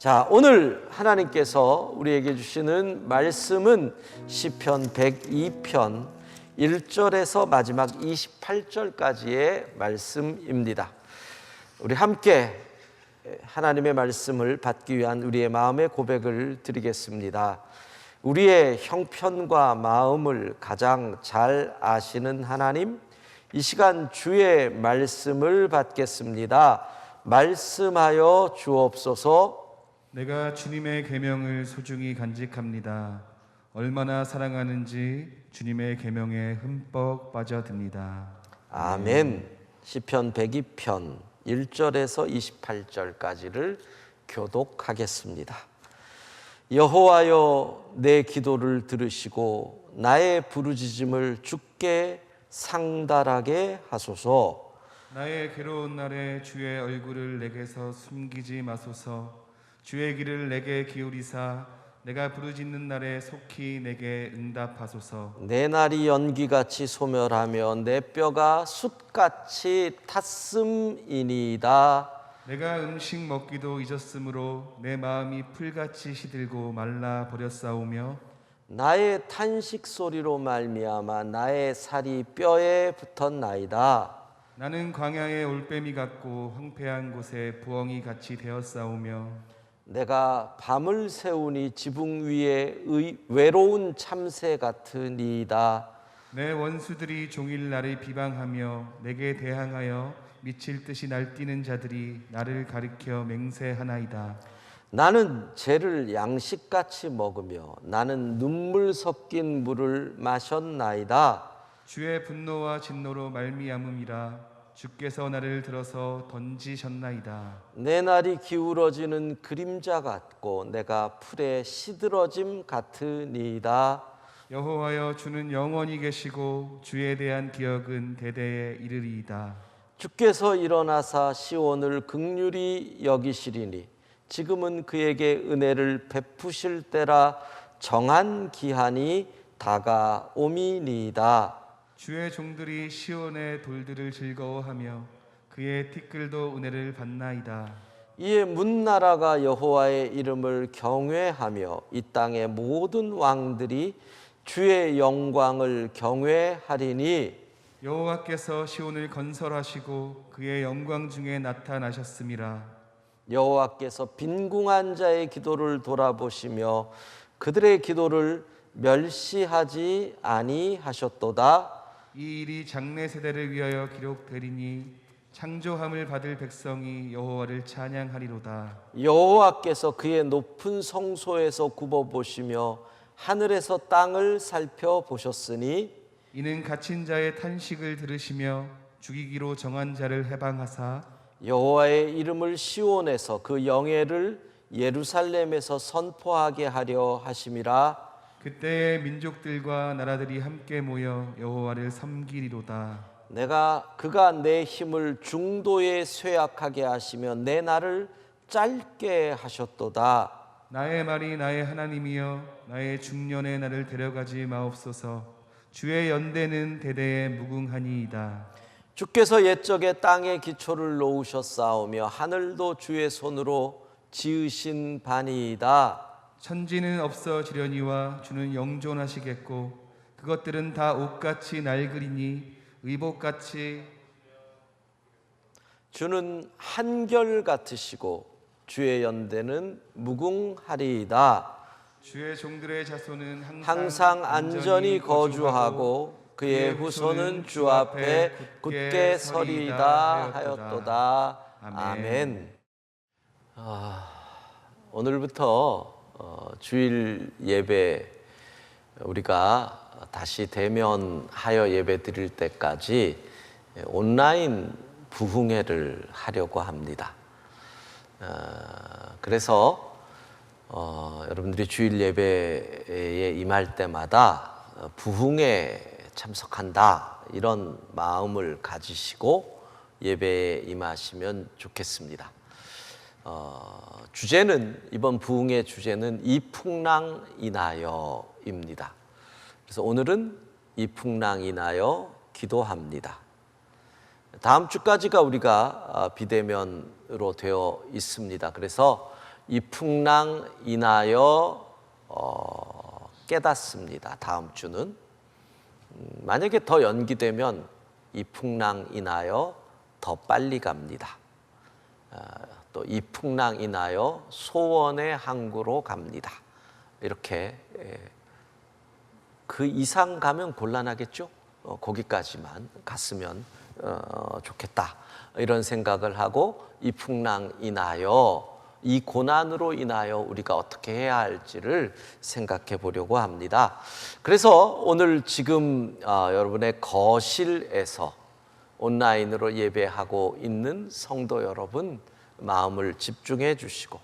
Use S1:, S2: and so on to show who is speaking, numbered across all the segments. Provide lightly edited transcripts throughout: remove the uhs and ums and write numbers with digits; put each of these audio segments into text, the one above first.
S1: 자, 오늘 하나님께서 우리에게 주시는 말씀은 시편 102편 1절에서 마지막 28절까지의 말씀입니다. 우리 함께 하나님의 말씀을 받기 위한 우리의 마음의 고백을 드리겠습니다. 우리의 형편과 마음을 가장 잘 아시는 하나님, 이 시간 주의 말씀을 받겠습니다. 말씀하여 주옵소서.
S2: 내가 주님의 계명을 소중히 간직합니다. 얼마나 사랑하는지 주님의 계명에 흠뻑 빠져듭니다.
S1: 아멘. 시편 102편 1절에서 28절까지를 교독하겠습니다. 여호와여, 내 기도를 들으시고 나의 부르짖음을 주께 상달하게 하소서.
S2: 나의 괴로운 날에 주의 얼굴을 내게서 숨기지 마소서. 주의 귀를 내게 기울이사 내가 부르짖는 날에 속히 내게 응답하소서.
S1: 내 날이 연기같이 소멸하며 내 뼈가 숯같이 탔음이니이다.
S2: 내가 음식 먹기도 잊었으므로 내 마음이 풀같이 시들고 말라 버렸사오며
S1: 나의 탄식 소리로 말미암아 나의 살이 뼈에 붙었나이다.
S2: 나는 광야의 올빼미 같고 황폐한 곳에 부엉이 같이 되었사오며
S1: 내가 밤을 새우니 지붕 위에 외로운 참새 같으니이다.
S2: 내 원수들이 종일 나를 비방하며 내게 대항하여 미칠 듯이 날뛰는 자들이 나를 가리켜 맹세하나이다.
S1: 나는 죄를 양식같이 먹으며 나는 눈물 섞인 물을 마셨나이다.
S2: 주의 분노와 진노로 말미암음이라 주께서 나를 들어서 던지셨나이다.
S1: 내 날이 기울어지는 그림자 같고 내가 풀에 시들어짐 같으니이다.
S2: 여호와여, 주는 영원히 계시고 주에 대한 기억은 대대에 이르리이다.
S1: 주께서 일어나사 시온을 긍휼히 여기시리니 지금은 그에게 은혜를 베푸실 때라. 정한 기한이 다가오미니이다.
S2: 주의 종들이 시온의 돌들을 즐거워하며 그의 티끌도 은혜를 받나이다.
S1: 이에 문나라가 여호와의 이름을 경외하며 이 땅의 모든 왕들이 주의 영광을 경외하리니
S2: 여호와께서 시온을 건설하시고 그의 영광 중에 나타나셨음이라.
S1: 여호와께서 빈궁한 자의 기도를 돌아보시며 그들의 기도를 멸시하지 아니하셨도다.
S2: 이 일이 장래 세대를 위하여 기록되리니 창조함을 받을 백성이 여호와를 찬양하리로다.
S1: 여호와께서 그의 높은 성소에서 굽어보시며 하늘에서 땅을 살펴보셨으니
S2: 이는 갇힌 자의 탄식을 들으시며 죽이기로 정한 자를 해방하사
S1: 여호와의 이름을 시온에서 그 영예를 예루살렘에서 선포하게 하려 하심이라.
S2: 그때의 민족들과 나라들이 함께 모여 여호와를 섬기리로다.
S1: 그가 내 힘을 중도에 쇠약하게 하시며 내 날을 짧게 하셨도다.
S2: 나의 말이 나의 하나님이여, 나의 중년에 나를 데려가지 마옵소서. 주의 연대는 대대에 무궁하니이다.
S1: 주께서 옛적에 땅에 기초를 놓으셨사오며 하늘도 주의 손으로 지으신 바니이다.
S2: 천지는 없어지려니와 주는 영존하시겠고 그것들은 다 옷같이 낡으리니 의복같이.
S1: 주는 한결 같으시고 주의 연대는 무궁하리이다.
S2: 주의 종들의 자손은
S1: 항상 안전히 거주하고 그의 후손은 주 앞에 굳게 서리이다 하였도다. 아멘. 오늘부터 주일 예배 우리가 다시 대면하여 예배 드릴 때까지 온라인 부흥회를 하려고 합니다. 그래서 여러분들이 주일 예배에 임할 때마다 부흥회에 참석한다 이런 마음을 가지시고 예배에 임하시면 좋겠습니다. 주제는 이번 부흥의 주제는 이풍랑 인하여입니다. 그래서 오늘은 이풍랑 인하여 기도합니다. 다음 주까지가 우리가 비대면으로 되어 있습니다. 그래서 이 풍랑 인하여 깨닫습니다. 다음 주는 만약에 더 연기되면 이 풍랑 인하여 더 빨리 갑니다. 또 이 풍랑 인하여 소원의 항구로 갑니다. 이렇게 그 이상 가면 곤란하겠죠. 거기까지만 갔으면 좋겠다. 이런 생각을 하고 이 풍랑 인하여, 이 고난으로 인하여 우리가 어떻게 해야 할지를 생각해 보려고 합니다. 그래서 오늘 지금 여러분의 거실에서 온라인으로 예배하고 있는 성도 여러분 마음을 집중해 주시고,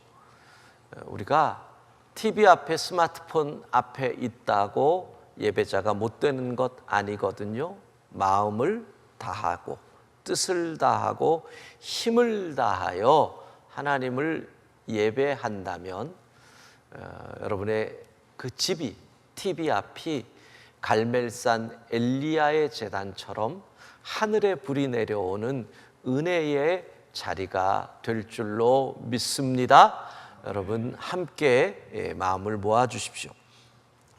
S1: 우리가 TV 앞에, 스마트폰 앞에 있다고 예배자가 못 되는 것 아니거든요. 마음을 다하고 뜻을 다하고 힘을 다하여 하나님을 예배한다면 여러분의 그 집이, TV 앞이 갈멜산 엘리야의 제단처럼 하늘에 불이 내려오는 은혜의 자리가 될 줄로 믿습니다. 여러분 함께 마음을 모아 주십시오.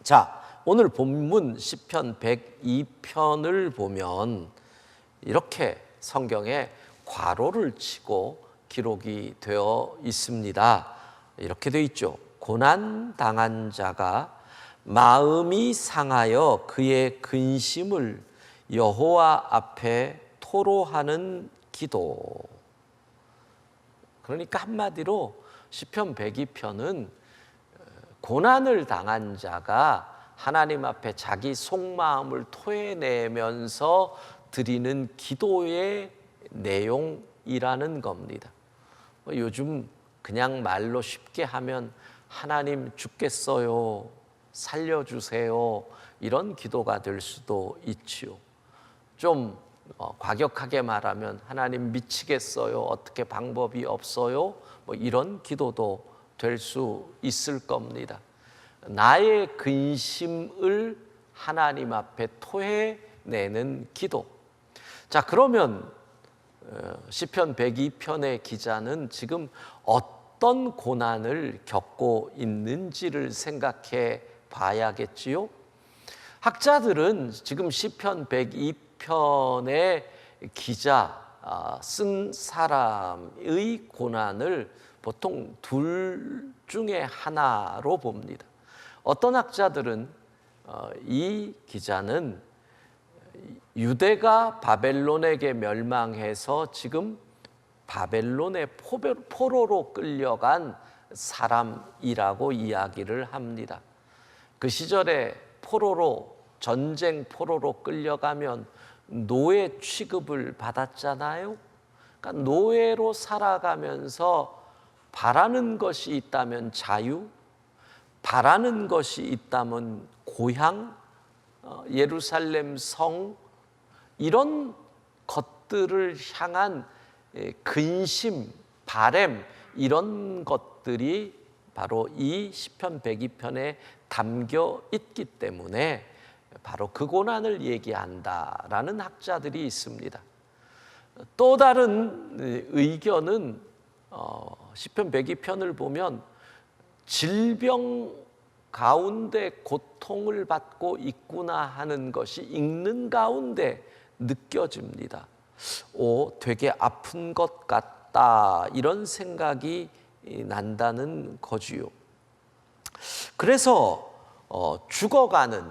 S1: 자, 오늘 본문 시편 102편을 보면 이렇게 성경에 괄호를 치고 기록이 되어 있습니다. 이렇게 되어 있죠. 고난 당한 자가 마음이 상하여 그의 근심을 여호와 앞에 토로하는 기도. 그러니까 한마디로 시편 102편은 고난을 당한 자가 하나님 앞에 자기 속마음을 토해내면서 드리는 기도의 내용이라는 겁니다. 요즘 그냥 말로 쉽게 하면 하나님 죽겠어요, 살려주세요, 이런 기도가 될 수도 있지요. 좀 과격하게 말하면 하나님 미치겠어요, 어떻게 방법이 없어요, 이런 기도도 될 수 있을 겁니다. 나의 근심을 하나님 앞에 토해내는 기도. 자, 그러면 시편 102편의 기자는 지금 어떤 고난을 겪고 있는지를 생각해 봐야겠지요. 학자들은 지금 시편 102편의 기자 쓴 사람의 고난을 보통 둘 중에 하나로 봅니다. 어떤 학자들은 이 기자는 유대가 바벨론에게 멸망해서 지금 바벨론의 포로로 끌려간 사람이라고 이야기를 합니다. 그 시절에 전쟁 포로로 끌려가면 노예 취급을 받았잖아요. 그러니까 노예로 살아가면서 바라는 것이 있다면 자유, 바라는 것이 있다면 고향, 예루살렘 성, 이런 것들을 향한 근심, 바램, 이런 것들이 바로 이 시편 102편에 담겨 있기 때문에 바로 그 고난을 얘기한다라는 학자들이 있습니다. 또 다른 의견은 시편 102편을 보면 질병 가운데 고통을 받고 있구나 하는 것이 읽는 가운데 느껴집니다. 되게 아픈 것 같다, 이런 생각이 난다는 거지요. 그래서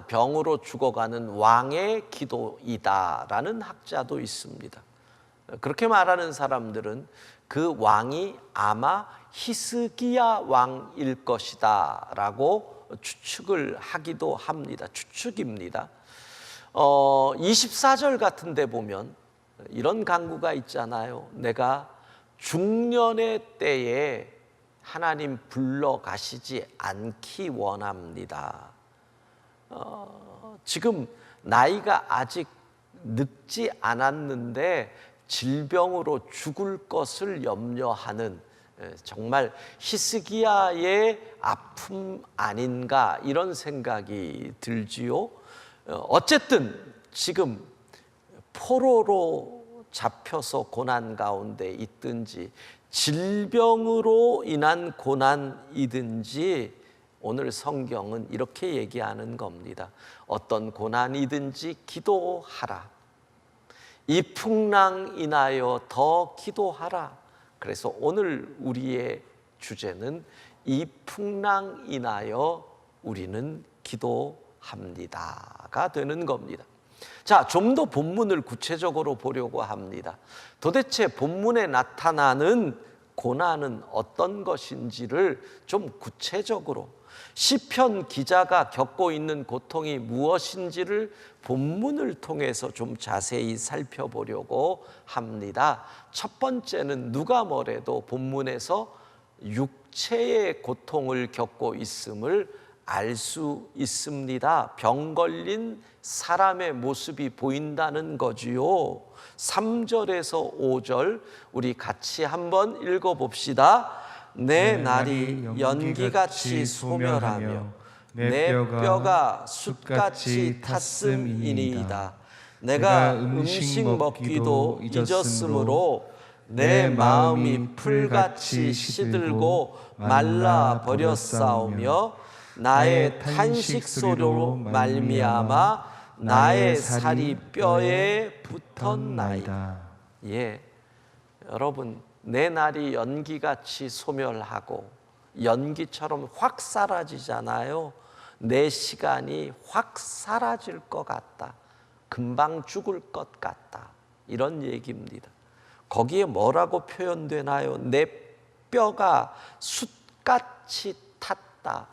S1: 병으로 죽어가는 왕의 기도이다라는 학자도 있습니다. 그렇게 말하는 사람들은 그 왕이 아마 히스기야 왕일 것이다 라고 추측을 하기도 합니다. 추측입니다. 24절 같은 데 보면 이런 간구가 있잖아요. 내가 중년의 때에 하나님 불러가시지 않기 원합니다. 지금 나이가 아직 늙지 않았는데 질병으로 죽을 것을 염려하는 정말 히스기야의 아픔 아닌가, 이런 생각이 들지요. 어쨌든 지금 포로로 잡혀서 고난 가운데 있든지 질병으로 인한 고난이든지 오늘 성경은 이렇게 얘기하는 겁니다. 어떤 고난이든지 기도하라. 이 풍랑 인하여 더 기도하라. 그래서 오늘 우리의 주제는 이 풍랑 인하여 우리는 기도합니다가 되는 겁니다. 자, 좀 더 본문을 구체적으로 보려고 합니다. 도대체 본문에 나타나는 고난은 어떤 것인지를 좀 구체적으로, 시편 기자가 겪고 있는 고통이 무엇인지를 본문을 통해서 좀 자세히 살펴보려고 합니다. 첫 번째는 누가 뭐래도 본문에서 육체의 고통을 겪고 있음을 알 수 있습니다. 병 걸린 사람의 모습이 보인다는 거지요. 3절에서 5절 우리 같이 한번 읽어봅시다. 내 날이 연기같이 소멸하며 내 뼈가 숯같이 탔음이니이다. 내가 음식 먹기도 잊었으므로 내 마음이 풀같이 시들고 말라 버렸사오며 나의 탄식 소리로 말미암아 나의 살이 뼈에 붙었나이다. 예, 여러분, 내 날이 연기같이 소멸하고 연기처럼 확 사라지잖아요. 내 시간이 확 사라질 것 같다. 금방 죽을 것 같다. 이런 얘기입니다. 거기에 뭐라고 표현되나요? 내 뼈가 숯같이 탔다.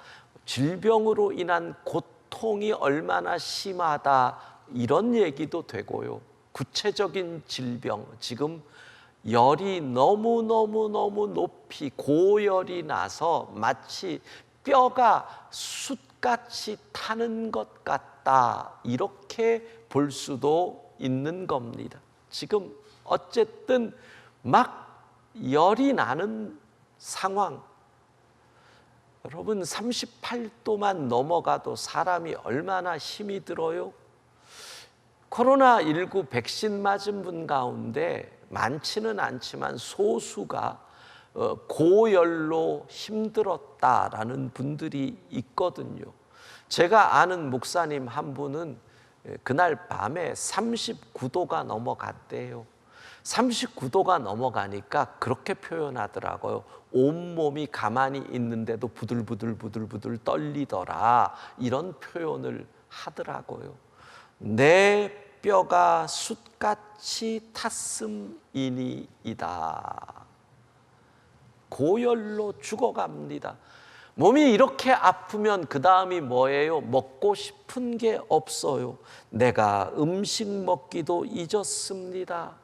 S1: 질병으로 인한 고통이 얼마나 심하다, 이런 얘기도 되고요. 구체적인 질병, 지금 열이 너무 높이 고열이 나서 마치 뼈가 숯같이 타는 것 같다, 이렇게 볼 수도 있는 겁니다. 지금 어쨌든 막 열이 나는 상황. 여러분, 38도만 넘어가도 사람이 얼마나 힘이 들어요? 코로나19 백신 맞은 분 가운데 많지는 않지만 소수가 고열로 힘들었다라는 분들이 있거든요. 제가 아는 목사님 한 분은 그날 밤에 39도가 넘어갔대요. 39도가 넘어가니까 그렇게 표현하더라고요. 온몸이 가만히 있는데도 부들부들 떨리더라, 이런 표현을 하더라고요. 내 뼈가 숯같이 탔음이니이다. 고열로 죽어갑니다. 몸이 이렇게 아프면 그 다음이 뭐예요? 먹고 싶은 게 없어요. 내가 음식 먹기도 잊었습니다.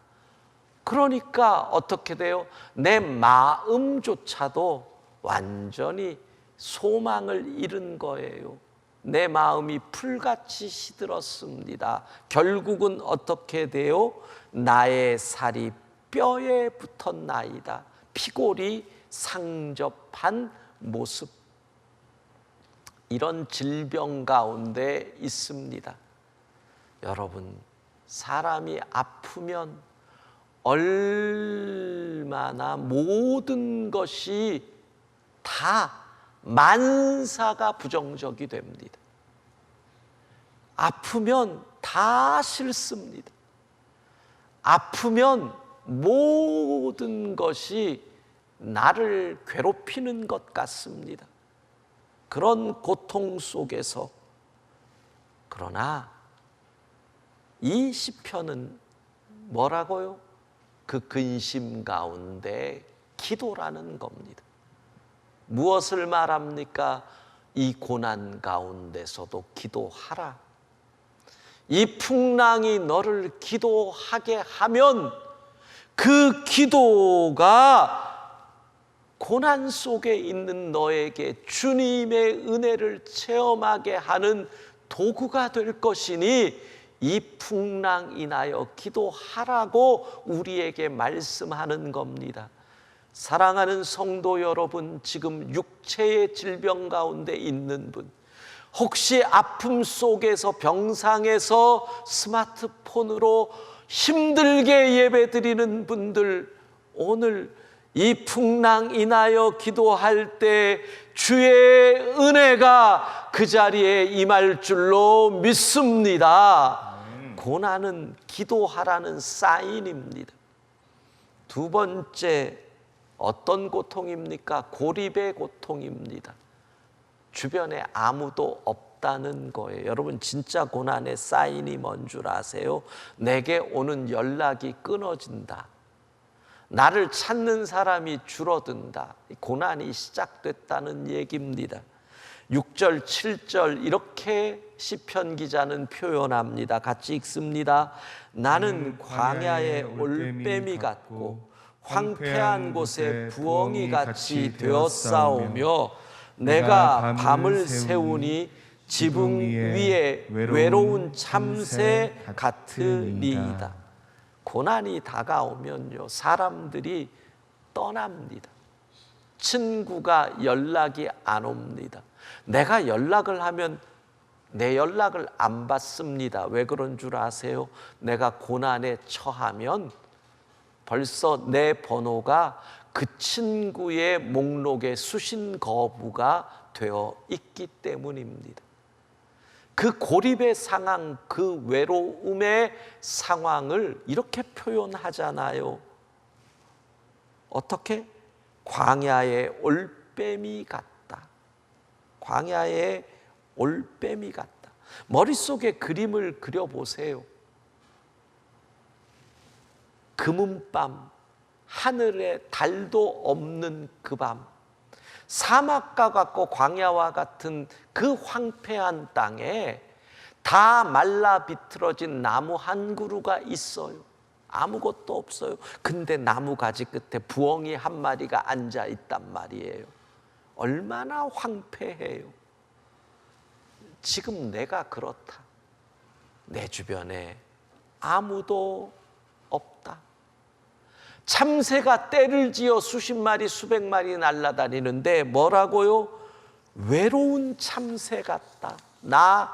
S1: 그러니까 어떻게 돼요? 내 마음조차도 완전히 소망을 잃은 거예요. 내 마음이 풀같이 시들었습니다. 결국은 어떻게 돼요? 나의 살이 뼈에 붙었나이다. 피골이 상접한 모습. 이런 질병 가운데 있습니다. 여러분, 사람이 아프면 얼마나 모든 것이 다 만사가 부정적이 됩니다. 아프면 다 싫습니다. 아프면 모든 것이 나를 괴롭히는 것 같습니다. 그런 고통 속에서, 그러나 이 시편은 뭐라고요? 그 근심 가운데 기도라는 겁니다. 무엇을 말합니까? 이 고난 가운데서도 기도하라. 이 풍랑이 너를 기도하게 하면 그 기도가 고난 속에 있는 너에게 주님의 은혜를 체험하게 하는 도구가 될 것이니 이 풍랑 인하여 기도하라고 우리에게 말씀하는 겁니다. 사랑하는 성도 여러분, 지금 육체의 질병 가운데 있는 분, 혹시 아픔 속에서 병상에서 스마트폰으로 힘들게 예배드리는 분들, 오늘 이 풍랑 인하여 기도할 때 주의 은혜가 그 자리에 임할 줄로 믿습니다. 고난은 기도하라는 사인입니다. 두 번째, 어떤 고통입니까? 고립의 고통입니다. 주변에 아무도 없다는 거예요. 여러분, 진짜 고난의 사인이 뭔 줄 아세요? 내게 오는 연락이 끊어진다. 나를 찾는 사람이 줄어든다. 고난이 시작됐다는 얘기입니다. 6절, 7절 이렇게 시편 기자는 표현합니다. 같이 읽습니다. 나는 광야의 올빼미 같고 황폐한 곳에 부엉이 같이 되었사오며 내가 밤을 새우니 지붕 위에 외로운 참새 같으니이다. 고난이 다가오면요, 사람들이 떠납니다. 친구가 연락이 안 옵니다. 내가 연락을 하면 내 연락을 안 받습니다. 왜 그런 줄 아세요? 내가 고난에 처하면 벌써 내 번호가 그 친구의 목록에 수신 거부가 되어 있기 때문입니다. 그 고립의 상황, 그 외로움의 상황을 이렇게 표현하잖아요. 어떻게? 광야의 올빼미 같다. 광야의 올빼미 같다. 머릿속에 그림을 그려보세요. 금은밤, 하늘에 달도 없는 그 밤, 사막과 같고 광야와 같은 그 황폐한 땅에 다 말라 비틀어진 나무 한 그루가 있어요. 아무것도 없어요. 근데 나무 가지 끝에 부엉이 한 마리가 앉아 있단 말이에요. 얼마나 황폐해요. 지금 내가 그렇다. 내 주변에 아무도 없다. 참새가 떼를 지어 수십 마리 수백 마리 날아다니는데 뭐라고요? 외로운 참새 같다. 나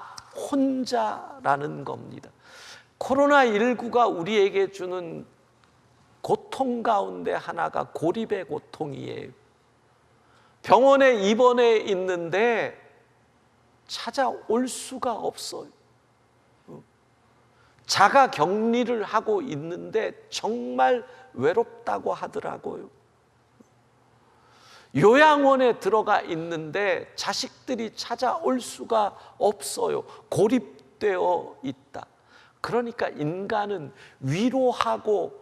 S1: 혼자라는 겁니다. 코로나19가 우리에게 주는 고통 가운데 하나가 고립의 고통이에요. 병원에 입원해 있는데 찾아올 수가 없어요. 자가 격리를 하고 있는데 정말 외롭다고 하더라고요. 요양원에 들어가 있는데 자식들이 찾아올 수가 없어요. 고립되어 있다. 그러니까 인간은 위로하고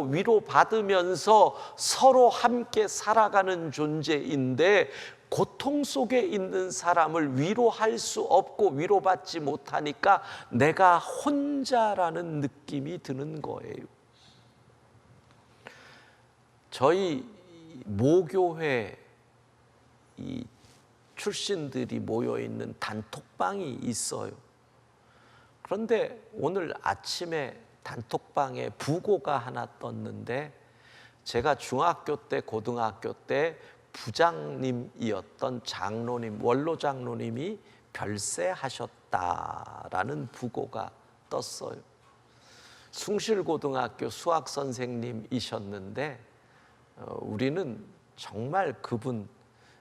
S1: 위로받으면서 서로 함께 살아가는 존재인데 고통 속에 있는 사람을 위로할 수 없고 위로받지 못하니까 내가 혼자라는 느낌이 드는 거예요. 저희 모교회 이 출신들이 모여있는 단톡방이 있어요. 그런데 오늘 아침에 단톡방에 부고가 하나 떴는데 제가 중학교 때 고등학교 때 부장님이었던 장로님, 원로 장로님이 별세하셨다라는 부고가 떴어요. 숭실고등학교 수학 선생님이셨는데 우리는 정말 그분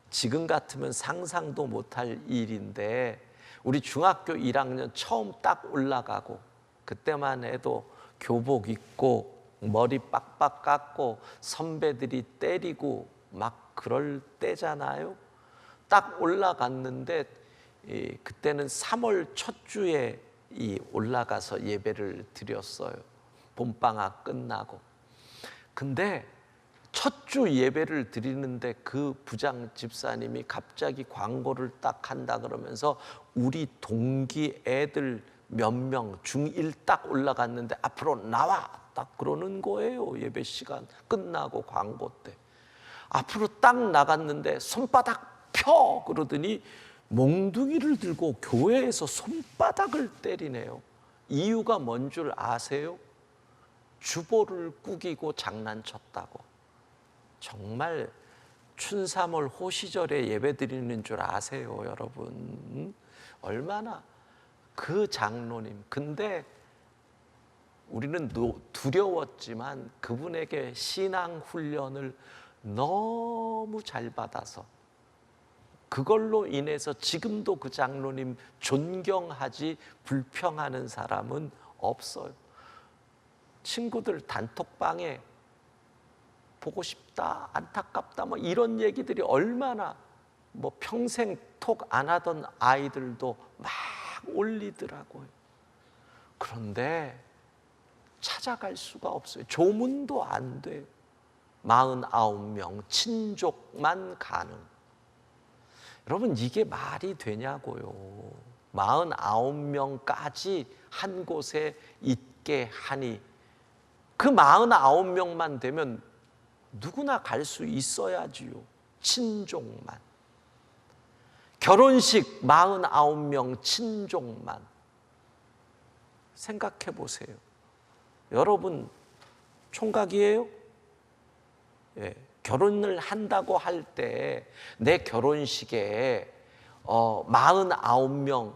S1: 지금 같으면 상상도 못할 일인데 우리 중학교 1학년 처음 딱 올라가고 그때만 해도 교복 입고 머리 빡빡 깎고 선배들이 때리고 막 그럴 때잖아요. 딱 올라갔는데 그때는 3월 첫 주에 올라가서 예배를 드렸어요. 봄방학 끝나고. 근데 첫 주 예배를 드리는데 그 부장 집사님이 갑자기 광고를 딱 한다 그러면서 우리 동기 애들 몇 명 중1 딱 올라갔는데 앞으로 나와 딱 그러는 거예요. 예배 시간 끝나고 광고 때 앞으로 딱 나갔는데 손바닥 펴 그러더니 몽둥이를 들고 교회에서 손바닥을 때리네요. 이유가 뭔 줄 아세요? 주보를 꾸기고 장난쳤다고. 정말 춘삼월 호시절에 예배드리는 줄 아세요, 여러분? 얼마나 그 장로님. 근데 우리는 두려웠지만 그분에게 신앙 훈련을 너무 잘 받아서 그걸로 인해서 지금도 그 장로님 존경하지 불평하는 사람은 없어요. 친구들 단톡방에 보고 싶다, 안타깝다, 뭐 이런 얘기들이 얼마나, 뭐 평생 톡 안 하던 아이들도 막 올리더라고요. 그런데 찾아갈 수가 없어요. 조문도 안 돼요. 49명 친족만 가능. 여러분, 이게 말이 되냐고요. 49명까지 한 곳에 있게 하니 그 49명만 되면 누구나 갈 수 있어야지요. 친족만. 결혼식 49명 친족만. 생각해 보세요. 여러분 총각이에요? 예, 결혼을 한다고 할 때 내 결혼식에 49명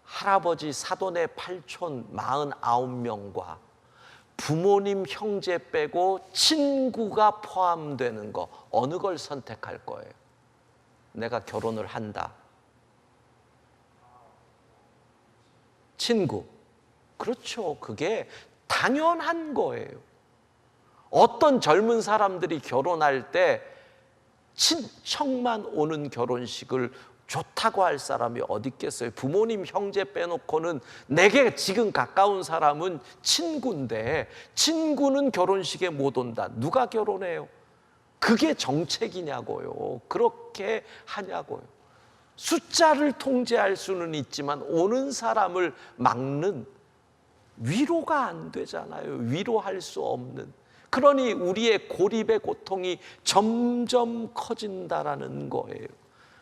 S1: 할아버지 사돈의 팔촌 49명과 부모님 형제 빼고 친구가 포함되는 거 어느 걸 선택할 거예요? 내가 결혼을 한다. 친구. 그렇죠. 그게 당연한 거예요. 어떤 젊은 사람들이 결혼할 때 친척만 오는 결혼식을 좋다고 할 사람이 어디 있겠어요? 부모님 형제 빼놓고는 내게 지금 가까운 사람은 친구인데 친구는 결혼식에 못 온다. 누가 결혼해요? 그게 정책이냐고요. 그렇게 하냐고요. 숫자를 통제할 수는 있지만 오는 사람을 막는, 위로가 안 되잖아요. 위로할 수 없는. 그러니 우리의 고립의 고통이 점점 커진다라는 거예요.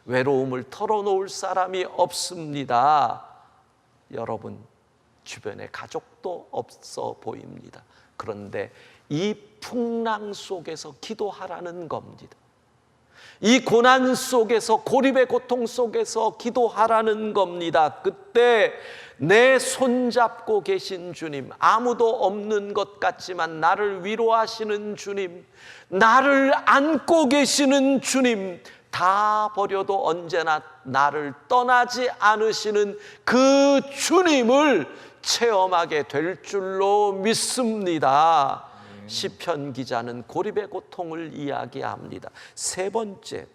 S1: 외로움을 털어놓을 사람이 없습니다. 여러분 주변에 가족도 없어 보입니다. 그런데 이 풍랑 속에서 기도하라는 겁니다. 이 고난 속에서, 고립의 고통 속에서 기도하라는 겁니다. 그때 내 손잡고 계신 주님, 아무도 없는 것 같지만 나를 위로하시는 주님, 나를 안고 계시는 주님, 다 버려도 언제나 나를 떠나지 않으시는 그 주님을 체험하게 될 줄로 믿습니다. 시편 기자는 고립의 고통을 이야기합니다. 세 번째,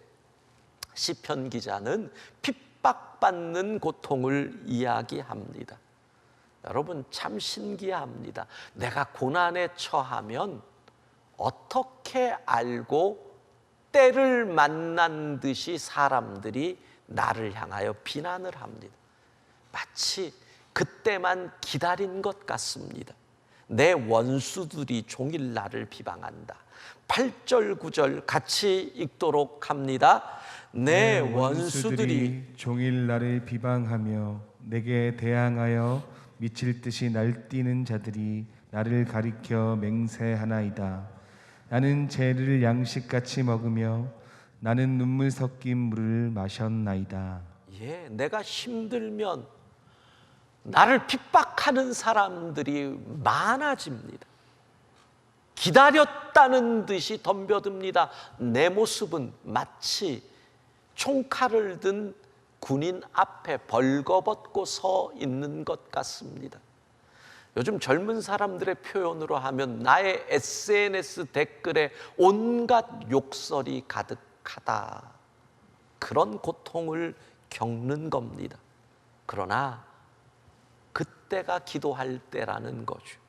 S1: 시편 기자는 핍박받는 고통을 이야기합니다. 여러분 참 신기합니다. 내가 고난에 처하면 어떻게 알고 때를 만난 듯이 사람들이 나를 향하여 비난을 합니다. 마치 그때만 기다린 것 같습니다. 내 원수들이 종일 나를 비방한다. 8절 9절 같이 읽도록 합니다. 내 원수들이
S2: 종일 나를 비방하며 내게 대항하여 미칠 듯이 날뛰는 자들이 나를 가리켜 맹세하나이다. 나는 재를 양식같이 먹으며 나는 눈물 섞인 물을 마셨나이다.
S1: 예, 내가 힘들면 나를 핍박하는 사람들이 많아집니다. 기다렸다는 듯이 덤벼듭니다. 내 모습은 마치 총칼을 든 군인 앞에 벌거벗고 서 있는 것 같습니다. 요즘 젊은 사람들의 표현으로 하면 나의 SNS 댓글에 온갖 욕설이 가득하다. 그런 고통을 겪는 겁니다. 그러나 그때가 기도할 때라는 거죠.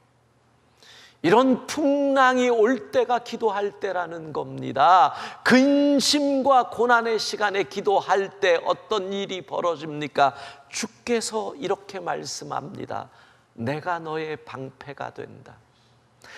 S1: 이런 풍랑이 올 때가 기도할 때라는 겁니다. 근심과 고난의 시간에 기도할 때 어떤 일이 벌어집니까? 주께서 이렇게 말씀합니다. 내가 너의 방패가 된다.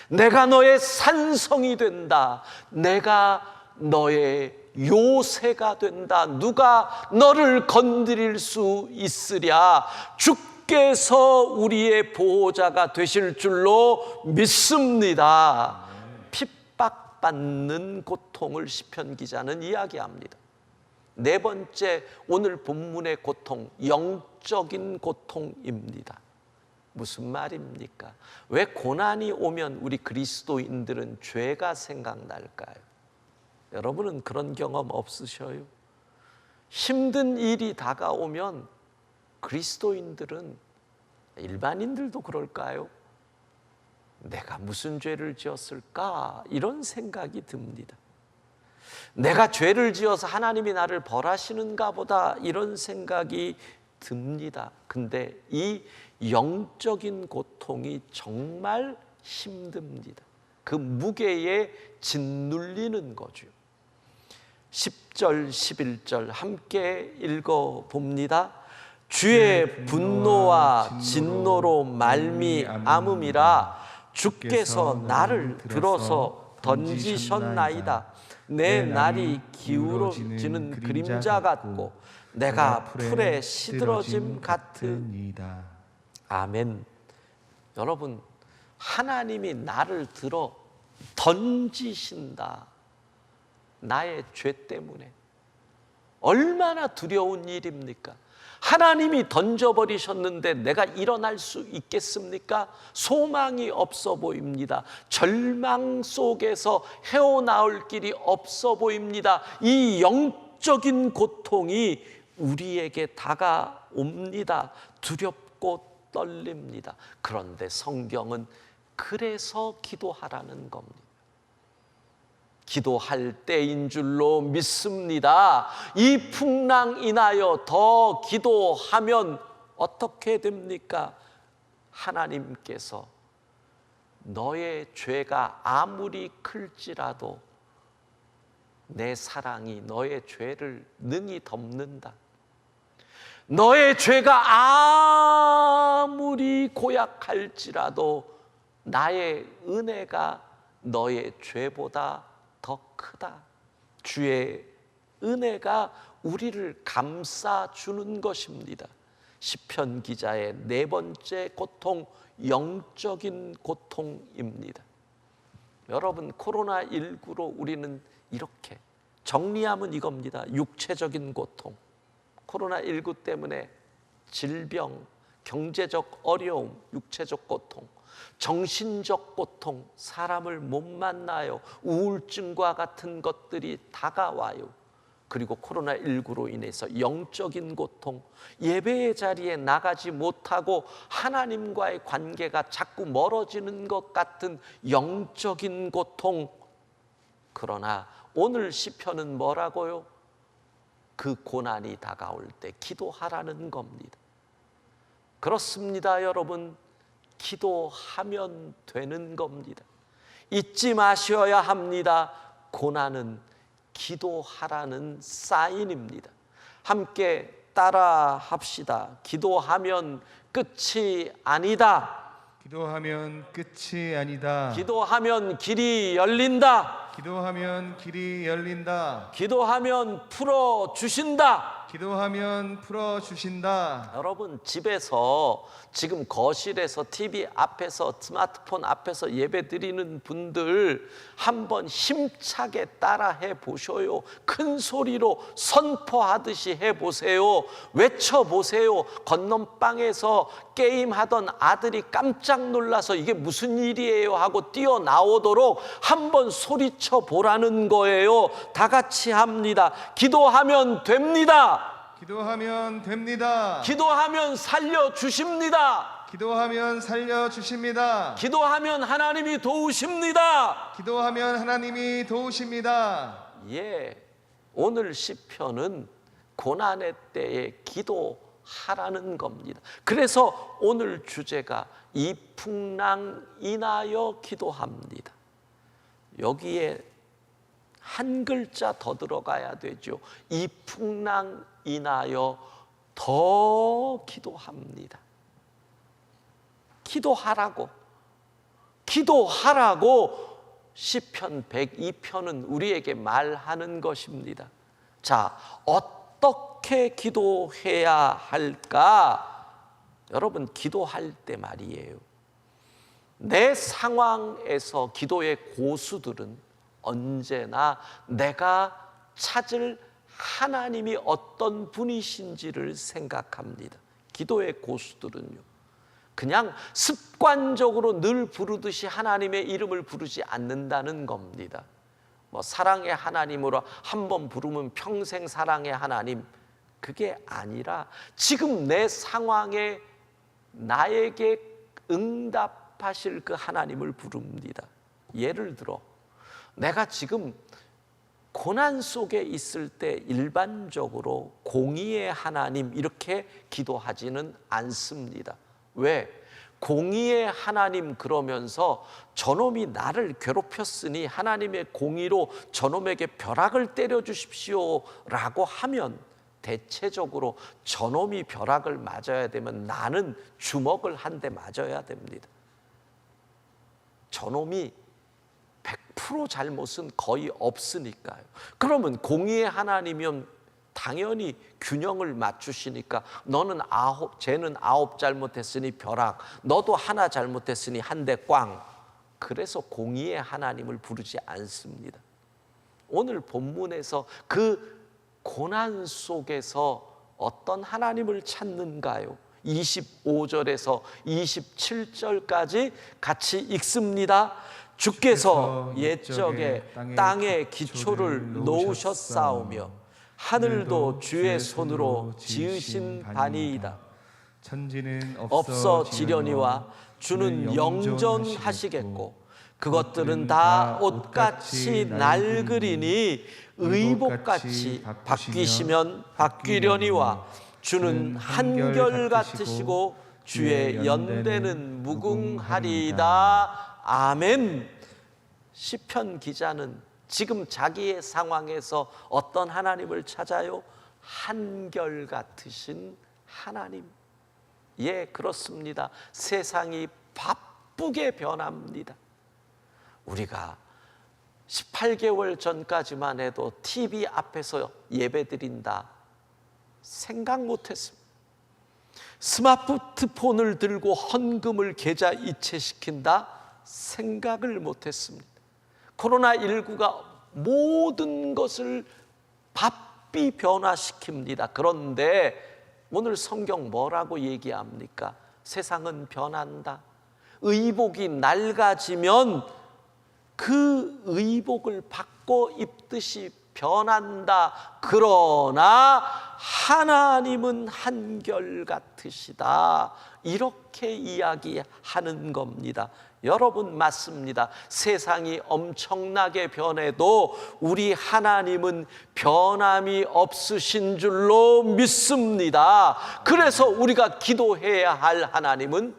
S1: 내가 너의 산성이 된다. 내가 너의 요새가 된다. 누가 너를 건드릴 수 있으랴. 주께서 우리의 보호자가 되실 줄로 믿습니다. 핍박받는 고통을 시편 기자는 이야기합니다. 네 번째, 오늘 본문의 고통, 영적인 고통입니다. 무슨 말입니까? 왜 고난이 오면 우리 그리스도인들은 죄가 생각날까요? 여러분은 그런 경험 없으셔요? 힘든 일이 다가오면 그리스도인들은, 일반인들도 그럴까요? 내가 무슨 죄를 지었을까? 이런 생각이 듭니다. 내가 죄를 지어서 하나님이 나를 벌하시는가 보다, 이런 생각이 듭니다. 근데 이 영적인 고통이 정말 힘듭니다. 그 무게에 짓눌리는 거죠. 10절, 11절 함께 읽어봅니다. 주의 분노와 진노로 말미암음이라 주께서 나를 들어서 던지셨나이다. 내 날이 기울어지는 그림자 같고 내가 풀에 시들어짐 같으니이다. 아멘. 여러분, 하나님이 나를 들어 던지신다. 나의 죄 때문에. 얼마나 두려운 일입니까? 하나님이 던져버리셨는데 내가 일어날 수 있겠습니까? 소망이 없어 보입니다. 절망 속에서 헤어나올 길이 없어 보입니다. 이 영적인 고통이 우리에게 다가옵니다. 두렵고 떨립니다. 그런데 성경은 그래서 기도하라는 겁니다. 기도할 때인 줄로 믿습니다. 이 풍랑 인하여 더 기도하면 어떻게 됩니까? 하나님께서 너의 죄가 아무리 클지라도 내 사랑이 너의 죄를 능히 덮는다. 너의 죄가 아무리 고약할지라도 나의 은혜가 너의 죄보다 더 크다. 주의 은혜가 우리를 감싸주는 것입니다. 시편 기자의 네 번째 고통, 영적인 고통입니다. 여러분, 코로나19로 우리는 이렇게 정리하면 이겁니다. 육체적인 고통, 코로나19 때문에 질병, 경제적 어려움, 육체적 고통, 정신적 고통, 사람을 못 만나요. 우울증과 같은 것들이 다가와요. 그리고 코로나19로 인해서 영적인 고통, 예배의 자리에 나가지 못하고 하나님과의 관계가 자꾸 멀어지는 것 같은 영적인 고통. 그러나 오늘 시편은 뭐라고요? 그 고난이 다가올 때 기도하라는 겁니다. 그렇습니다, 여러분. 기도하면 되는 겁니다. 잊지 마셔야 합니다. 고난은 기도하라는 사인입니다. 함께 따라 합시다. 기도하면 끝이 아니다.
S2: 기도하면 끝이 아니다.
S1: 기도하면 길이 열린다.
S2: 기도하면 길이 열린다.
S1: 기도하면 풀어주신다.
S2: 기도하면 풀어주신다.
S1: 여러분, 집에서 지금 거실에서 TV 앞에서 스마트폰 앞에서 예배 드리는 분들 한번 힘차게 따라해 보셔요. 큰 소리로 선포하듯이 해보세요. 외쳐보세요. 건넌방에서 게임하던 아들이 깜짝 놀라서 이게 무슨 일이에요 하고 뛰어나오도록 한번 소리쳐 보라는 거예요. 다 같이 합니다. 기도하면 됩니다.
S2: 기도하면 됩니다.
S1: 기도하면 살려주십니다.
S2: 기도하면 살려주십니다.
S1: 기도하면 하나님이 도우십니다.
S2: 기도하면 하나님이 도우십니다.
S1: 예, 오늘 시편은 고난의 때에 기도하라는 겁니다. 그래서 오늘 주제가 이 풍랑 인하여 기도합니다. 여기에 한 글자 더 들어가야 되죠. 이 풍랑 인하여 더 기도합니다. 기도하라고 시편 102편은 우리에게 말하는 것입니다. 자, 어떻게 기도해야 할까? 여러분, 기도할 때 말이에요. 내 상황에서 기도의 고수들은 언제나 내가 찾을 하나님이 어떤 분이신지를 생각합니다. 기도의 고수들은요. 그냥 습관적으로 늘 부르듯이 하나님의 이름을 부르지 않는다는 겁니다. 뭐 사랑의 하나님으로 한 번 부르면 평생 사랑의 하나님, 그게 아니라 지금 내 상황에 나에게 응답하실 그 하나님을 부릅니다. 예를 들어 내가 지금 고난 속에 있을 때 일반적으로 공의의 하나님 이렇게 기도하지는 않습니다. 왜? 공의의 하나님 그러면서 저놈이 나를 괴롭혔으니 하나님의 공의로 저놈에게 벼락을 때려 주십시오 라고 하면 대체적으로 저놈이 벼락을 맞아야 되면 나는 주먹을 한 대 맞아야 됩니다. 저놈이 100% 잘못은 거의 없으니까요. 그러면 공의의 하나님이면 당연히 균형을 맞추시니까 너는 쟤는 9 잘못했으니 벼락, 너도 하나 잘못했으니 한 대 꽝. 그래서 공의의 하나님을 부르지 않습니다. 오늘 본문에서 그 고난 속에서 어떤 하나님을 찾는가요? 25절에서 27절까지 같이 읽습니다. 주께서 옛적에 땅에 기초를 놓으셨사오며 하늘도 주의 손으로 지으신 바니이다.
S2: 천지는
S1: 없어지려니와 주는 영전하시겠고 그것들은 다 옷같이 낡으리니 의복같이 바뀌시면 바뀌려니와 주는 한결같으시고 주의 연대는 무궁하리이다. 아멘. 시편 기자는 지금 자기의 상황에서 어떤 하나님을 찾아요? 한결같으신 하나님. 예, 그렇습니다. 세상이 바쁘게 변합니다. 우리가 18개월 전까지만 해도 TV 앞에서 예배드린다 생각 못했습니다. 스마트폰을 들고 헌금을 계좌 이체시킨다 생각을 못했습니다. 코로나19가 모든 것을 바삐 변화시킵니다. 그런데 오늘 성경 뭐라고 얘기합니까? 세상은 변한다. 의복이 낡아지면 그 의복을 바꿔 입듯이 변한다. 그러나 하나님은 한결같으시다. 이렇게 이야기하는 겁니다. 여러분 맞습니다. 세상이 엄청나게 변해도 우리 하나님은 변함이 없으신 줄로 믿습니다. 그래서 우리가 기도해야 할 하나님은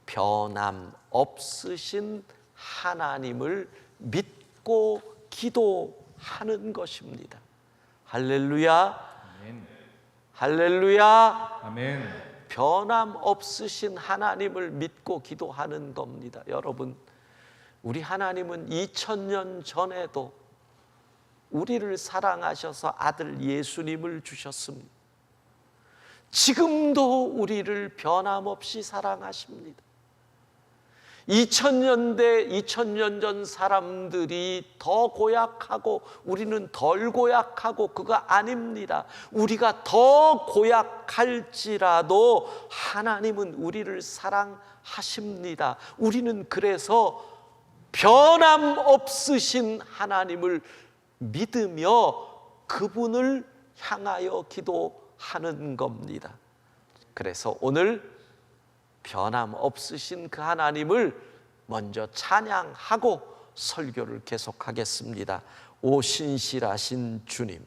S1: 변함 없으신 하나님을 믿고 기도하는 것입니다. 할렐루야.
S2: 아멘.
S1: 할렐루야.
S2: 아멘.
S1: 변함 없으신 하나님을 믿고 기도하는 겁니다. 여러분, 우리 하나님은 2000년 전에도 우리를 사랑하셔서 아들 예수님을 주셨습니다. 지금도 우리를 변함없이 사랑하십니다. 2000년 전 사람들이 더 고약하고 우리는 덜 고약하고 그거 아닙니다. 우리가 더 고약할지라도 하나님은 우리를 사랑하십니다. 우리는 그래서 변함없으신 하나님을 믿으며 그분을 향하여 기도하는 겁니다. 그래서 오늘 변함없으신 그 하나님을 먼저 찬양하고 설교를 계속하겠습니다. 오 신실하신 주님,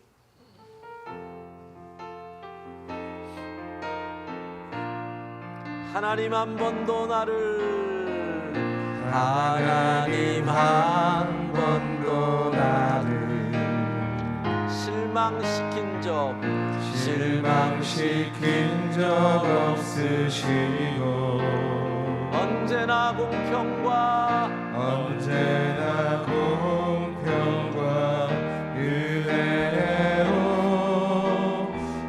S1: 하나님 한 번도 나를 하나님 한 번도 나를 실망시킨 적
S2: 없으시고
S1: 언제나 공평과
S2: 은혜로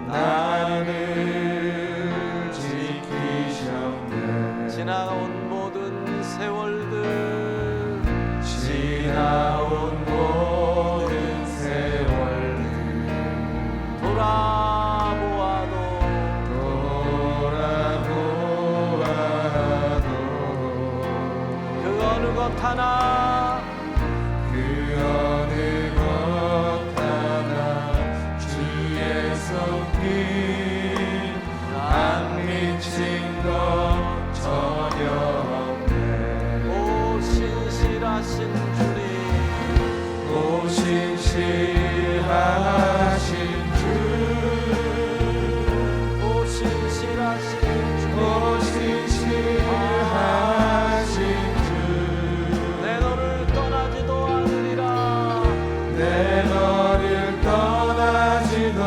S2: 나를 지키셨네.
S1: 지나온 모든 세월들 돌아보아도 하나
S2: 그 어느 것 하나 주의 손길 안 미친 것 전혀 없네.
S1: 오 신실하신 주님
S2: 오 신실하신 주,
S1: 오 신실하신 주
S2: 오 신실하신 주,
S1: 내 너를 떠나지도 않으리라
S2: 내 너를 떠나지도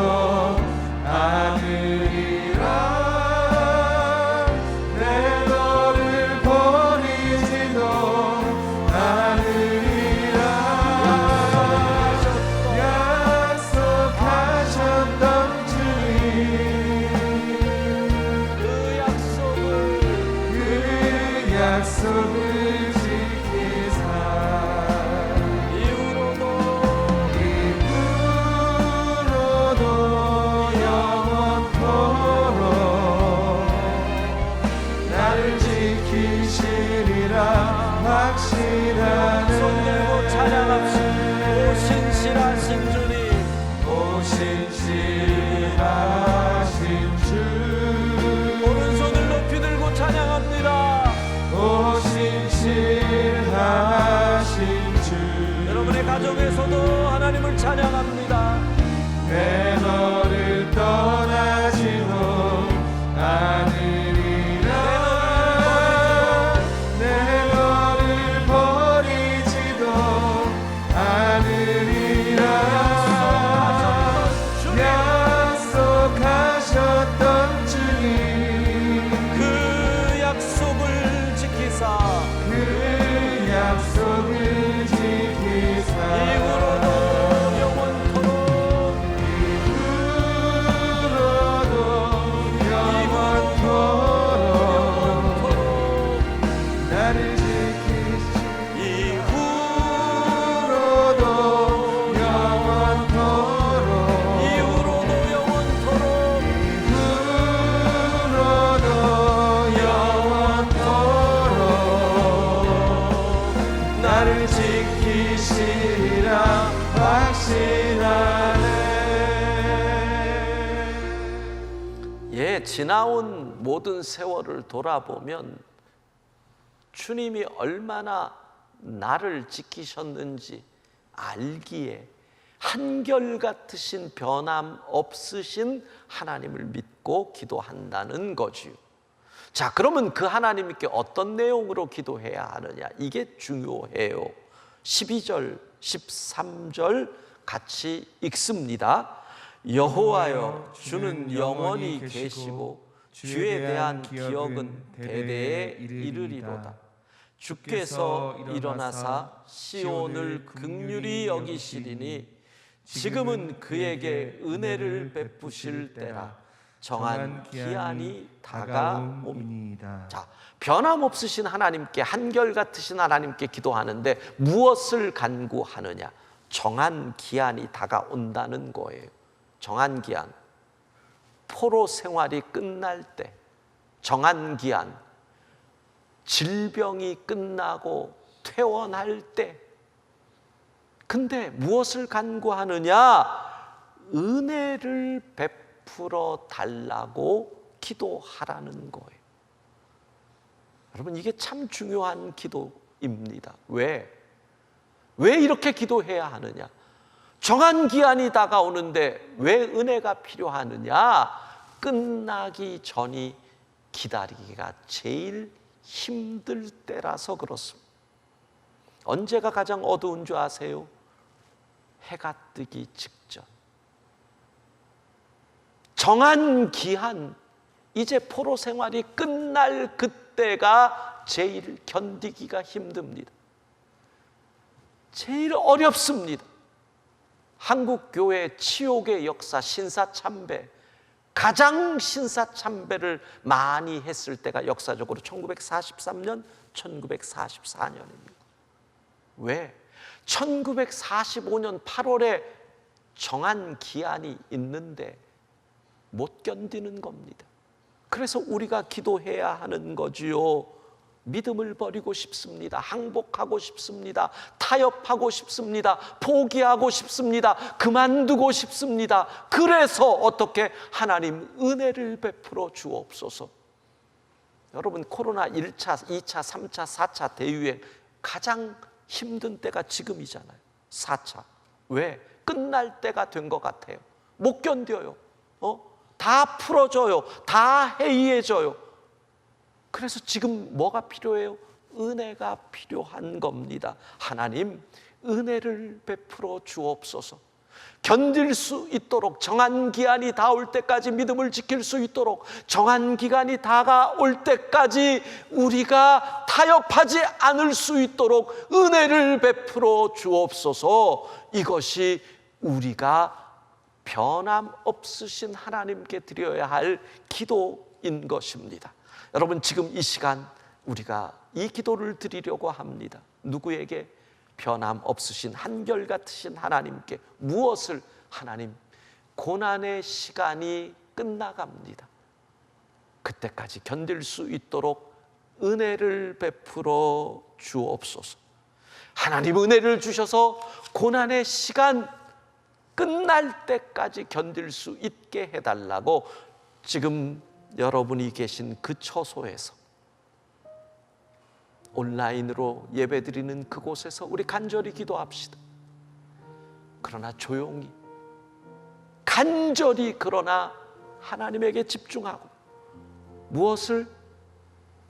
S2: 않으리라. 내 너를 버리지도 않으리라. 약속하셨던 주님,
S1: 그
S2: 약속을 지키사
S1: 이후로도
S2: 영원토록 나를 지키시리라 확신하네.
S1: 손 들고 찬양합시다. 오 신실하신 주님
S2: 오 신실하신 주,
S1: 오른손을 높이 들고 찬양합니다.
S2: 오 신실하신 주,
S1: 여러분의 가정에서도 하나님을 찬양합니다.
S2: 내 너를 떠나지도 않으리라. 내 너를 버리지도 않으리라. 약속하셨던 주님,
S1: 그 약속을 지키사
S2: 그 약속을 지키사
S1: 이후로도 영원토록
S2: 나를 지키시.
S1: 이후로도 영원토록
S2: 나를 지키시리라 확신하네.
S1: 예, 지나온 모든 세월을 돌아보면 주님이 얼마나 나를 지키셨는지 알기에 한결같으신 변함 없으신 하나님을 믿고 기도한다는 거지요. 자, 그러면 그 하나님께 어떤 내용으로 기도해야 하느냐? 이게 중요해요. 12절, 13절 같이 읽습니다. 여호와여, 주는 영원히 계시고 주에 대한 기억은 대대에 이르리로다. 주께서 일어나사 시온을 긍휼히 여기시리니 지금은 그에게 은혜를 베푸실 때라. 정한 기한이 다가옵니다. 자, 변함없으신 하나님께, 한결같으신 하나님께 기도하는데 무엇을 간구하느냐? 정한 기한이 다가온다는 거예요. 정한 기한. 포로 생활이 끝날 때, 정한 기한, 질병이 끝나고 퇴원할 때. 근데 무엇을 간구하느냐? 은혜를 베풀어 달라고 기도하라는 거예요. 여러분, 이게 참 중요한 기도입니다. 왜 이렇게 기도해야 하느냐? 정한 기한이 다가오는데 왜 은혜가 필요하느냐? 끝나기 전이 기다리기가 제일 힘들 때라서 그렇습니다. 언제가 가장 어두운 줄 아세요? 해가 뜨기 직전. 정한 기한, 이제 포로 생활이 끝날 그때가 제일 견디기가 힘듭니다. 제일 어렵습니다. 한국 교회 치욕의 역사, 신사참배, 가장 신사참배를 많이 했을 때가 역사적으로 1943년, 1944년입니다. 왜? 1945년 8월에 정한 기한이 있는데 못 견디는 겁니다. 그래서 우리가 기도해야 하는 거지요. 믿음을 버리고 싶습니다. 항복하고 싶습니다. 타협하고 싶습니다. 포기하고 싶습니다. 그만두고 싶습니다. 그래서 어떻게 하나님 은혜를 베풀어 주옵소서. 여러분, 코로나 1차, 2차, 3차, 4차 대유행 가장 힘든 때가 지금이잖아요. 4차. 왜? 끝날 때가 된 것 같아요. 못 견뎌요. 다 풀어져요. 다 해이해져요. 그래서 지금 뭐가 필요해요? 은혜가 필요한 겁니다. 하나님, 은혜를 베풀어 주옵소서. 견딜 수 있도록, 정한 기한이 다올 때까지 믿음을 지킬 수 있도록, 정한 기간이 다가올 때까지 우리가 타협하지 않을 수 있도록 은혜를 베풀어 주옵소서. 이것이 우리가 변함없으신 하나님께 드려야 할 기도인 것입니다. 여러분, 지금 이 시간 우리가 이 기도를 드리려고 합니다. 누구에게? 변함없으신 한결같으신 하나님께. 무엇을? 하나님, 고난의 시간이 끝나갑니다. 그때까지 견딜 수 있도록 은혜를 베풀어 주옵소서. 하나님, 은혜를 주셔서 고난의 시간 끝날 때까지 견딜 수 있게 해달라고 지금 여러분이 계신 그 처소에서, 온라인으로 예배드리는 그곳에서 우리 간절히 기도합시다. 그러나 조용히, 간절히, 그러나 하나님에게 집중하고, 무엇을?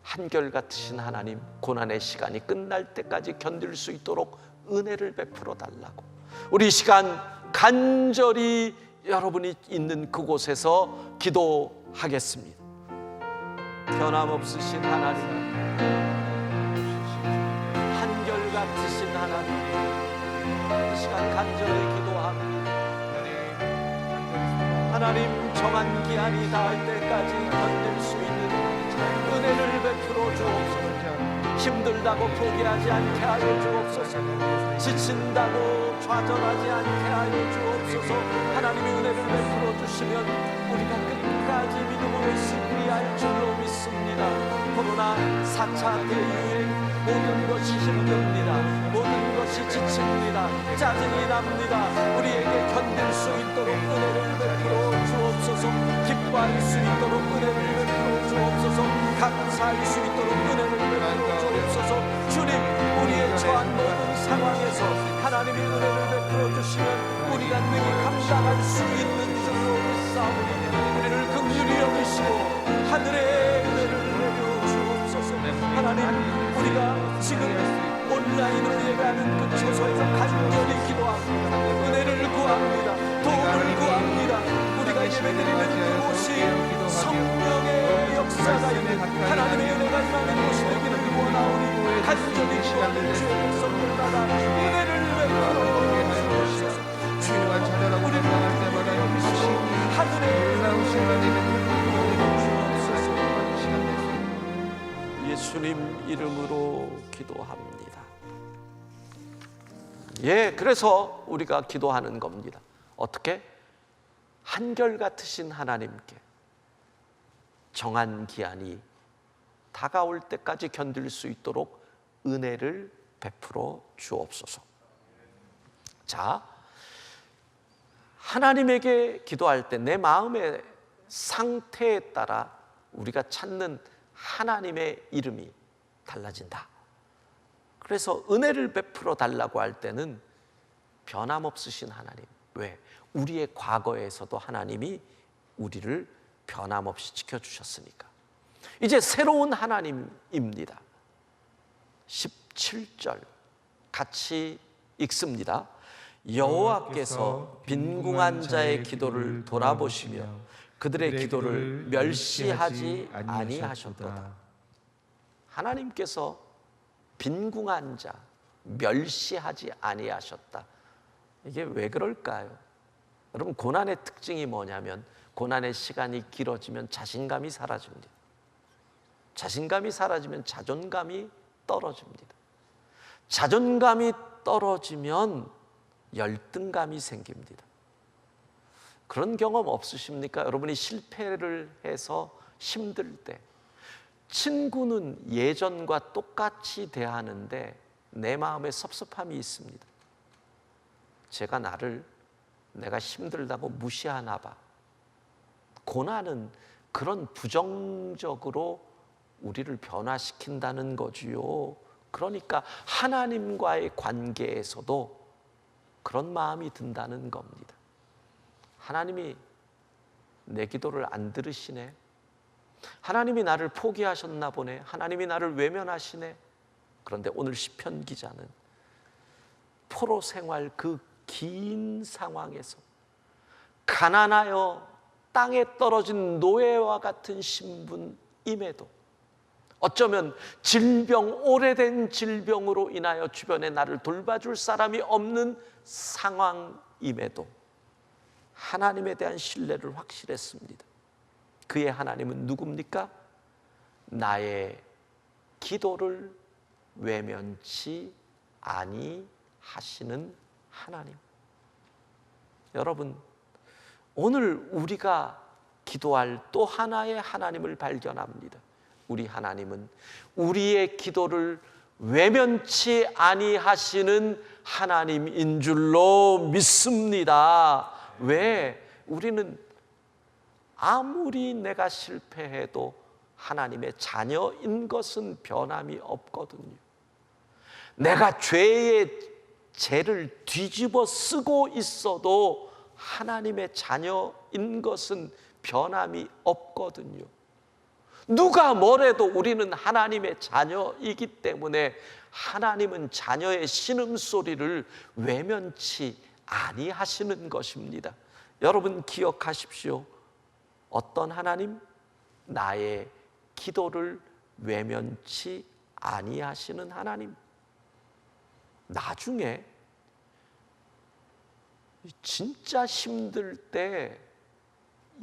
S1: 한결같으신 하나님, 고난의 시간이 끝날 때까지 견딜 수 있도록 은혜를 베풀어 달라고. 우리 이 시간 간절히 여러분이 있는 그곳에서 기도하겠습니다. 변함없으신 하나님, 한결같으신 하나님, 이 시간 간절히 기도합니다. 하나님, 정한 기한이 닿을 때까지 견딜 수 있는 은혜를 베풀어 주옵소서. 힘들다고 포기하지 않게 하여 주옵소서. 지친다고 좌절하지 않게 하여 주옵소서. 하나님의 은혜를 베풀어 주시면 우리가 끝까지 믿음으로 승리할 줄로 믿습니다. 코로나 4차 대유행, 모든 것이 힘듭니다. 모든 것이 지칩니다. 짜증이 납니다. 우리에게 견딜 수 있도록 은혜를 베풀어 주옵소서. 기뻐할 수 있도록 은혜를 베풀어 주옵소서. 감사할 수 있도록 은혜를 베풀어 주옵소서. 주님, 우리의 처한 모든 상황에서 하나님의 은혜를 베풀어 주시면 우리가 능히 감당할 수 있는 줄로 믿사오니 우리를 긍휼히 여기시고 하늘의 은혜를 내려 주옵소서. 하나님, 우리가 지금 온라인으로 예배하는 그 처소에서 간절히 기도합니다. 은혜를 구합니다. 도움을 구합니다. 우리가 예배드리는 그곳이 성령의 역사가 있는 하나님의 은혜가 임하는 곳이 되기를 원하오니 간절히 기도하는 주의 백성들마다 은혜를 베풀어 주옵소서. 주여, 우리를 긍휼히 여기시고 하늘의 은혜를 주옵소서. 예수님 이름으로 기도합니다. 예, 그래서 우리가 기도하는 겁니다. 어떻게? 한결같으신 하나님께 정한 기한이 다가올 때까지 견딜 수 있도록 은혜를 베풀어 주옵소서. 자, 하나님에게 기도할 때 내 마음의 상태에 따라 우리가 찾는 하나님의 이름이 달라진다. 그래서 은혜를 베풀어 달라고 할 때는 변함없으신 하나님. 왜? 우리의 과거에서도 하나님이 우리를 변함없이 지켜주셨으니까. 이제 새로운 하나님입니다. 17절 같이 읽습니다. 여호와께서 빈궁한 자의 기도를 돌아보시며 그들의 기도를 멸시하지 아니하셨도다. 하나님께서 빈궁한 자 멸시하지 아니하셨다. 이게 왜 그럴까요? 여러분, 고난의 특징이 뭐냐면 고난의 시간이 길어지면 자신감이 사라집니다. 자신감이 사라지면 자존감이 떨어집니다. 자존감이 떨어지면 열등감이 생깁니다. 그런 경험 없으십니까? 여러분이 실패를 해서 힘들 때 친구는 예전과 똑같이 대하는데 내 마음에 섭섭함이 있습니다. 내가 힘들다고 무시하나 봐. 고난은 그런 부정적으로 우리를 변화시킨다는 거지요. 그러니까 하나님과의 관계에서도 그런 마음이 든다는 겁니다. 하나님이 내 기도를 안 들으시네. 하나님이 나를 포기하셨나 보네. 하나님이 나를 외면하시네. 그런데 오늘 시편 기자는 포로 생활 그 긴 상황에서 가난하여 땅에 떨어진 노예와 같은 신분임에도 어쩌면 오래된 질병으로 인하여 주변에 나를 돌봐줄 사람이 없는 상황임에도 하나님에 대한 신뢰를 확실했습니다. 그의 하나님은 누굽니까? 나의 기도를 외면치 아니하시는 하나님. 여러분, 오늘 우리가 기도할 또 하나의 하나님을 발견합니다. 우리 하나님은 우리의 기도를 외면치 아니하시는 하나님인 줄로 믿습니다. 왜? 우리는 아무리 내가 실패해도 하나님의 자녀인 것은 변함이 없거든요. 내가 죄의 죄를 뒤집어 쓰고 있어도 하나님의 자녀인 것은 변함이 없거든요. 누가 뭐래도 우리는 하나님의 자녀이기 때문에 하나님은 자녀의 신음소리를 외면치 아니하시는 것입니다. 여러분 기억하십시오. 어떤 하나님? 나의 기도를 외면치 아니하시는 하나님. 나중에 진짜 힘들 때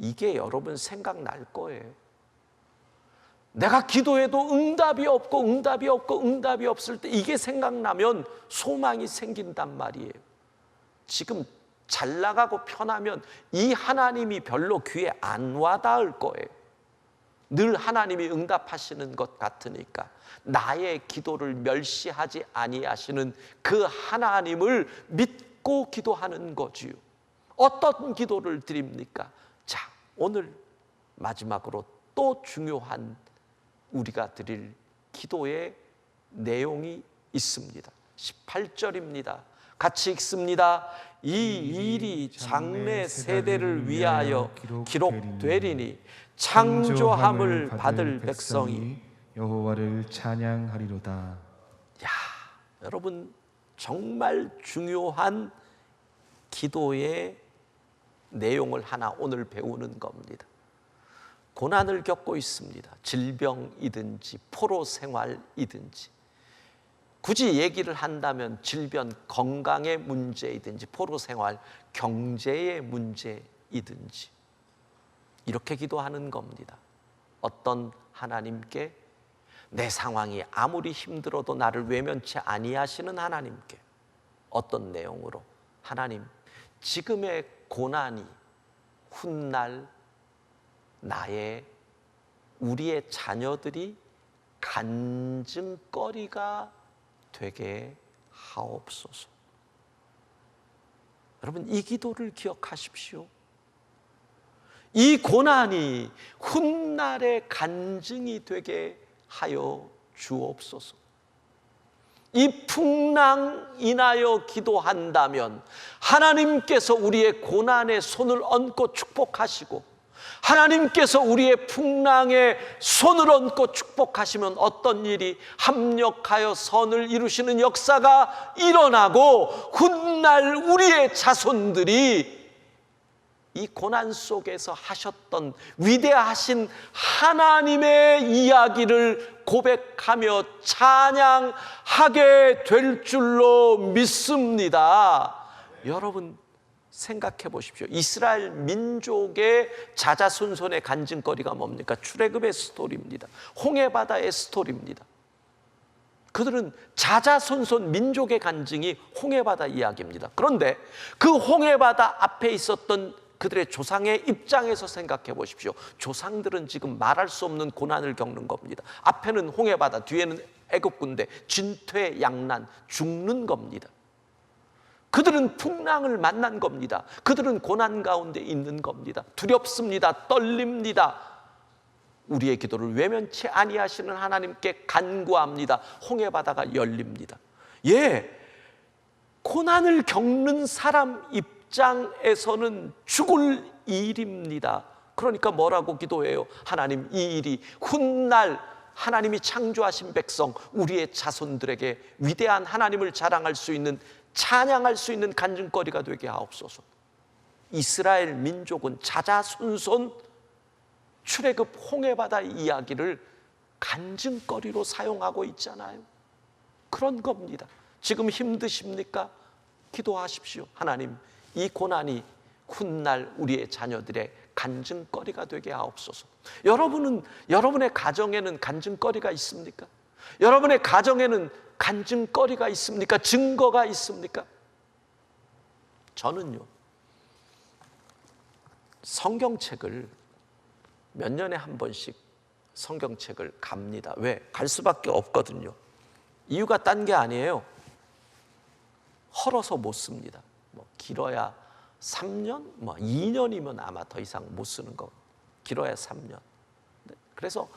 S1: 이게 여러분 생각날 거예요. 내가 기도해도 응답이 없을 때 이게 생각나면 소망이 생긴단 말이에요. 지금 잘 나가고 편하면 이 하나님이 별로 귀에 안 와닿을 거예요. 늘 하나님이 응답하시는 것 같으니까 나의 기도를 멸시하지 아니하시는 그 하나님을 믿고 기도하는 거지요. 어떤 기도를 드립니까? 자, 오늘 마지막으로 또 중요한 우리가 드릴 기도의 내용이 있습니다. 18절입니다. 같이 읽습니다. 이 일이 장래 세대를 위하여 기록되리니 창조함을 받을 백성이
S2: 여호와를 찬양하리로다.
S1: 야, 여러분 정말 중요한 기도의 내용을 하나 오늘 배우는 겁니다. 고난을 겪고 있습니다. 질병이든지 포로 생활이든지, 굳이 얘기를 한다면 질병, 건강의 문제이든지 포로 생활, 경제의 문제이든지 이렇게 기도하는 겁니다. 어떤 하나님께, 내 상황이 아무리 힘들어도 나를 외면치 아니하시는 하나님께 어떤 내용으로? 하나님, 지금의 고난이 훗날 우리의 자녀들이 간증거리가 되게 하옵소서. 여러분, 이 기도를 기억하십시오. 이 고난이 훗날의 간증이 되게 하여 주옵소서. 이 풍랑 인하여 기도한다면 하나님께서 우리의 고난에 손을 얹고 축복하시고, 하나님께서 우리의 풍랑에 손을 얹고 축복하시면 어떤 일이 합력하여 선을 이루시는 역사가 일어나고 훗날 우리의 자손들이 이 고난 속에서 하셨던 위대하신 하나님의 이야기를 고백하며 찬양하게 될 줄로 믿습니다. 여러분 생각해 보십시오. 이스라엘 민족의 자자손손의 간증거리가 뭡니까? 출애굽의 스토리입니다. 홍해바다의 스토리입니다. 그들은 자자손손 민족의 간증이 홍해바다 이야기입니다. 그런데 그 홍해바다 앞에 있었던 그들의 조상의 입장에서 생각해 보십시오. 조상들은 지금 말할 수 없는 고난을 겪는 겁니다. 앞에는 홍해바다, 뒤에는 애굽군대, 진퇴양난, 죽는 겁니다. 그들은 풍랑을 만난 겁니다. 그들은 고난 가운데 있는 겁니다. 두렵습니다. 떨립니다. 우리의 기도를 외면치 아니하시는 하나님께 간구합니다. 홍해바다가 열립니다. 예, 고난을 겪는 사람 입장에서는 죽을 일입니다. 그러니까 뭐라고 기도해요? 하나님, 이 일이 훗날 하나님이 창조하신 백성, 우리의 자손들에게 위대한 하나님을 자랑할 수 있는, 찬양할 수 있는 간증거리가 되게 하옵소서. 이스라엘 민족은 자자손손 출애굽 홍해바다 이야기를 간증거리로 사용하고 있잖아요. 그런 겁니다. 지금 힘드십니까? 기도하십시오. 하나님, 이 고난이 훗날 우리의 자녀들의 간증거리가 되게 하옵소서. 여러분의 가정에는 간증거리가 있습니까? 여러분의 가정에는 간증거리가 있습니까? 증거가 있습니까? 저는요, 성경책을 몇 년에 한 번씩 성경책을 갑니다. 왜? 갈 수밖에 없거든요. 이유가 딴 게 아니에요. 헐어서 못 씁니다. 뭐 길어야 3년, 뭐 2년이면 아마 더 이상 못 쓰는 거. 길어야 3년. 그래서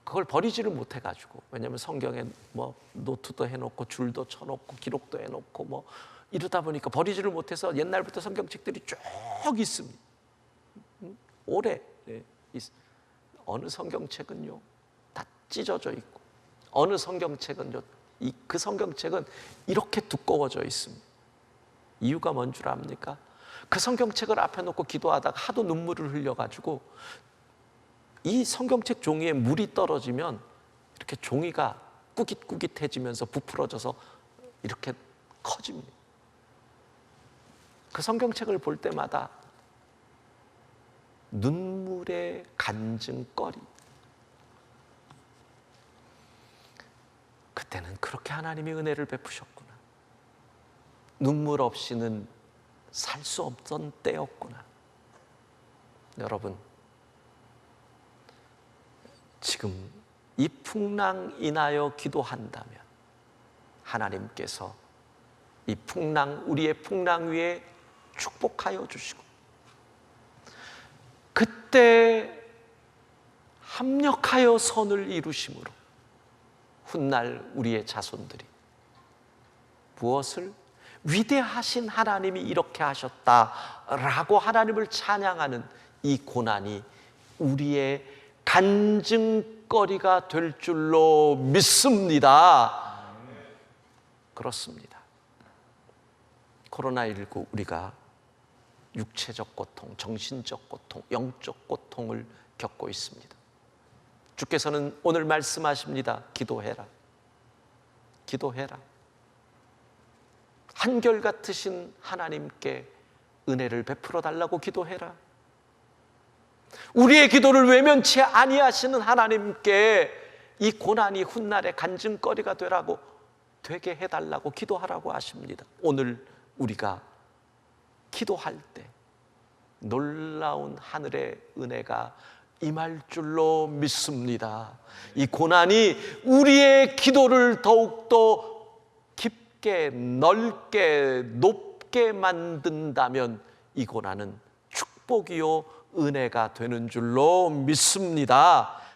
S1: 그걸 버리지를 못해가지고, 왜냐하면 성경에 뭐 노트도 해놓고 줄도 쳐놓고 기록도 해놓고 뭐 이러다 보니까 버리지를 못해서 옛날부터 성경책들이 쭉 있습니다. 오래. 어느 성경책은요 다 찢어져 있고, 어느 성경책은요 그 성경책은 이렇게 두꺼워져 있습니다. 이유가 뭔 줄 압니까? 그 성경책을 앞에 놓고 기도하다가 하도 눈물을 흘려가지고 이 성경책 종이에 물이 떨어지면 이렇게 종이가 꾸깃꾸깃해지면서 부풀어져서 이렇게 커집니다. 그 성경책을 볼 때마다 눈물의 간증거리. 그때는 그렇게 하나님이 은혜를 베푸셨구나. 눈물 없이는 살 수 없던 때였구나. 여러분, 지금 이 풍랑 인하여 기도한다면 하나님께서 이 풍랑, 우리의 풍랑 위에 축복하여 주시고, 그때 합력하여 선을 이루심으로 훗날 우리의 자손들이 무엇을? 위대하신 하나님이 이렇게 하셨다라고 하나님을 찬양하는 이 고난이 우리의 간증거리가 될 줄로 믿습니다. 그렇습니다. 코로나19 우리가 육체적 고통, 정신적 고통, 영적 고통을 겪고 있습니다. 주께서는 오늘 말씀하십니다. 기도해라. 기도해라. 한결같으신 하나님께 은혜를 베풀어 달라고 기도해라. 우리의 기도를 외면치 아니하시는 하나님께 이 고난이 훗날의 간증거리가 되게 해달라고 기도하라고 하십니다. 오늘 우리가 기도할 때 놀라운 하늘의 은혜가 임할 줄로 믿습니다. 이 고난이 우리의 기도를 더욱더 깊게, 넓게, 높게 만든다면 이 고난은 축복이요 은혜가 되는 줄로 믿습니다.